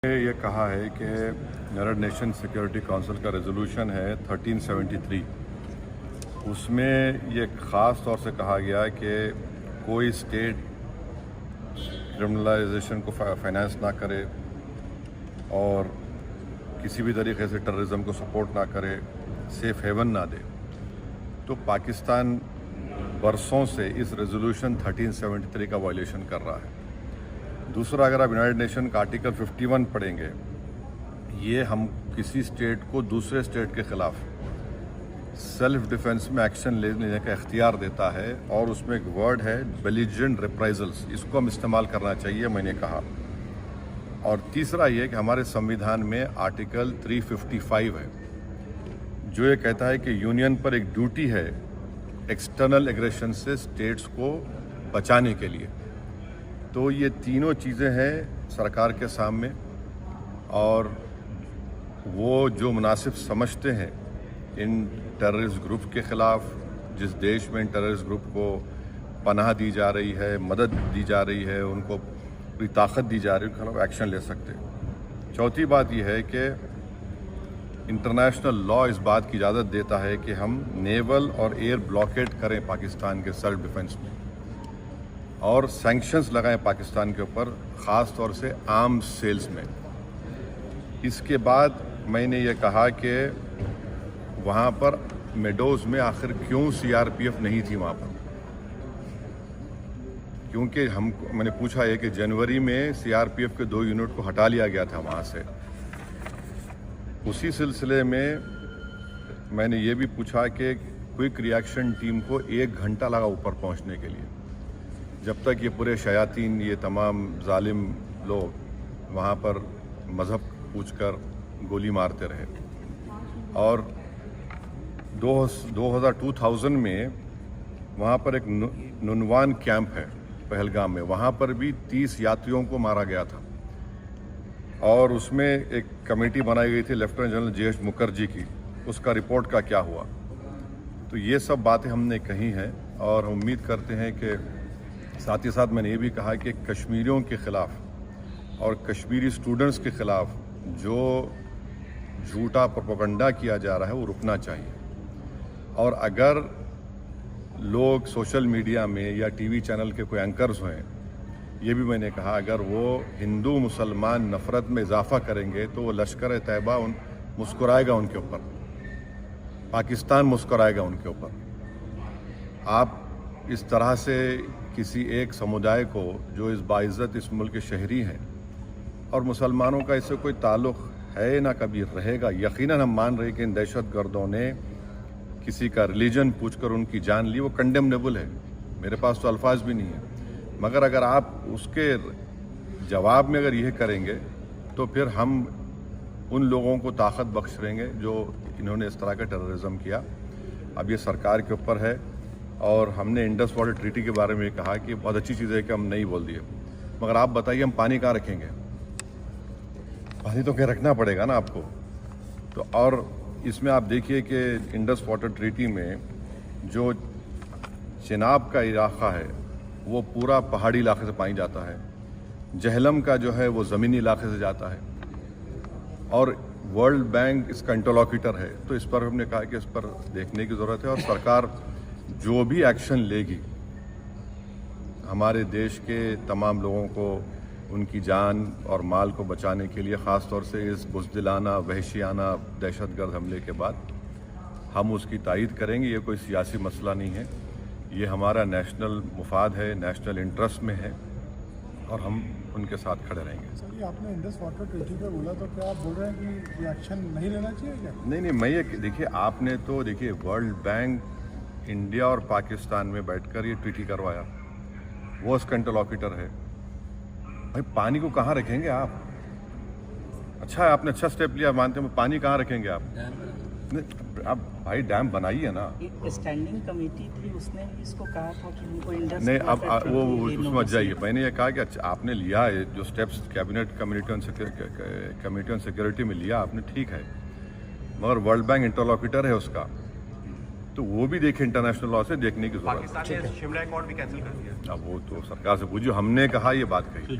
ये कहा है कि यूनाइटेड नेशन सिक्योरिटी काउंसिल का रेजोल्यूशन है 1373। उसमें ये ख़ास तौर से कहा गया है कि कोई स्टेट क्रिमिनलाइजेशन को फाइनेंस ना करे और किसी भी तरीके से टेररिज्म को सपोर्ट ना करे, सेफ हेवन ना दे। तो पाकिस्तान बरसों से इस रेजोल्यूशन 1373 का वायलेशन कर रहा है। दूसरा, अगर आप यूनाइटेड नेशन का आर्टिकल 51 पढ़ेंगे, ये हम किसी स्टेट को दूसरे स्टेट के खिलाफ सेल्फ डिफेंस में एक्शन लेने का इख्तियार देता है और उसमें एक वर्ड है बेलिजेंट रिप्राइजल्स, इसको हम इस्तेमाल करना चाहिए, मैंने कहा। और तीसरा ये कि हमारे संविधान में आर्टिकल 355 है जो ये कहता है कि यूनियन पर एक ड्यूटी है एक्सटर्नल एग्रेशन से स्टेट्स को बचाने के लिए। तो ये तीनों चीज़ें हैं सरकार के सामने, और वो जो मुनासिब समझते हैं इन टेररिस्ट ग्रुप के ख़िलाफ़, जिस देश में इन टेररिस्ट ग्रुप को पनाह दी जा रही है, मदद दी जा रही है, उनको पूरी ताकत दी जा रही है, उनके खिलाफ एक्शन ले सकते हैं। चौथी बात यह है कि इंटरनेशनल लॉ इस बात की इजाज़त देता है कि हम नेवल और एयर ब्लॉकेट करें पाकिस्तान के सेल्फ डिफेंस में, और सैंक्शंस लगाएं पाकिस्तान के ऊपर, ख़ास तौर से आर्म्स सेल्स में। इसके बाद मैंने ये कहा कि वहाँ पर मेडोज़ में आखिर क्यों सीआरपीएफ नहीं थी वहाँ पर, क्योंकि मैंने पूछा है कि जनवरी में सीआरपीएफ के 2 यूनिट को हटा लिया गया था वहाँ से। उसी सिलसिले में मैंने ये भी पूछा कि क्विक रिएक्शन टीम को 1 घंटा लगा ऊपर पहुँचने के लिए, जब तक ये पूरे शयातीन, ये तमाम जालिम लोग वहाँ पर मज़हब पूछकर गोली मारते रहे। और 2000 में वहाँ पर एक नुनवान कैंप है पहलगाम में, वहाँ पर भी 30 यात्रियों को मारा गया था, और उसमें एक कमेटी बनाई गई थी लेफ्टिनेंट जनरल JH मुखर्जी की, उसका रिपोर्ट का क्या हुआ। तो ये सब बातें हमने कही हैं, और हम उम्मीद करते हैं कि साथ ही साथ मैंने ये भी कहा कि कश्मीरियों के ख़िलाफ़ और कश्मीरी स्टूडेंट्स के ख़िलाफ़ जो झूठा प्रोपेगेंडा किया जा रहा है वो रुकना चाहिए। और अगर लोग सोशल मीडिया में या टीवी चैनल के कोई एंकर्स हैं, ये भी मैंने कहा, अगर वो हिंदू मुसलमान नफ़रत में इजाफा करेंगे तो वो लश्कर तैयबा मुस्कुराएगा उनके ऊपर, पाकिस्तान मुस्कुराएगा उनके ऊपर। आप इस तरह से किसी एक समुदाय को, जो इस बाइज़्ज़त इस मुल्क के शहरी हैं, और मुसलमानों का इससे कोई ताल्लुक़ है ना कभी रहेगा, यकीनन हम मान रहे कि इन दहशत गर्दों ने किसी का रिलीजन पूछकर उनकी जान ली, वो कंडेमनेबल है, मेरे पास तो अल्फाज भी नहीं है। मगर अगर आप उसके जवाब में अगर यह करेंगे तो फिर हम उन लोगों को ताकत बख्श देंगे जो इन्होंने इस तरह का टेररिज्म किया। अब ये सरकार के ऊपर है, और हमने इंडस वाटर ट्रीटी के बारे में कहा कि बहुत अच्छी चीज़ है कि हम नहीं बोल दिए, मगर आप बताइए हम पानी कहाँ रखेंगे? पानी तो कहीं रखना पड़ेगा ना आपको। तो और इसमें आप देखिए कि इंडस वाटर ट्रीटी में जो चिनाब का इलाका है वो पूरा पहाड़ी इलाके से पानी जाता है, जहलम का जो है वो ज़मीनी इलाके से जाता है, और वर्ल्ड बैंक इसका इंटरलॉक्यूटर है। तो इस पर हमने कहा कि इस पर देखने की ज़रूरत है, और सरकार जो भी एक्शन लेगी हमारे देश के तमाम लोगों को उनकी जान और माल को बचाने के लिए, ख़ास तौर से इस बुज़दिलाना वहशियाना दहशतगर्द हमले के बाद, हम उसकी तायीद करेंगे। ये कोई सियासी मसला नहीं है, ये हमारा नेशनल मुफाद है, नेशनल इंटरेस्ट में है, और हम उनके साथ खड़े रहेंगे। सर, ये आपने इंडस वाटर ट्रीटी पे बोला, तो क्या आप बोल रहे हैं कि रिएक्शन नहीं लेना चाहिए क्या? नहीं, मैं ये देखिए, आपने तो देखिए वर्ल्ड बैंक इंडिया और पाकिस्तान में बैठकर ये ट्रीटी करवाया, वो उसका इंटरलॉक्यूटर है। भाई पानी को कहाँ रखेंगे आप? अच्छा है, आपने अच्छा स्टेप लिया, मानते हैं, पानी कहाँ रखेंगे आप? आप भाई डैम बनाइए ना। एक स्टैंडिंग कमेटी थी, उसने इसको कहा था कि उनको इंडस नहीं, अब वो उसमें मत जाइए। मैंने ये कहा कि अच्छा आपने लिया है जो steps cabinet committee on security में लिया आपने, ठीक है, मगर वर्ल्ड बैंक इंटरलॉक्यूटर है उसका, तो वो भी देखे, इंटरनेशनल लॉ से देखने की जरूरत है। पाकिस्तान ने शिमला अकॉर्ड भी कैंसिल कर दिया। अब वो तो सरकार से पूछिए, हमने कहा ये बात कही।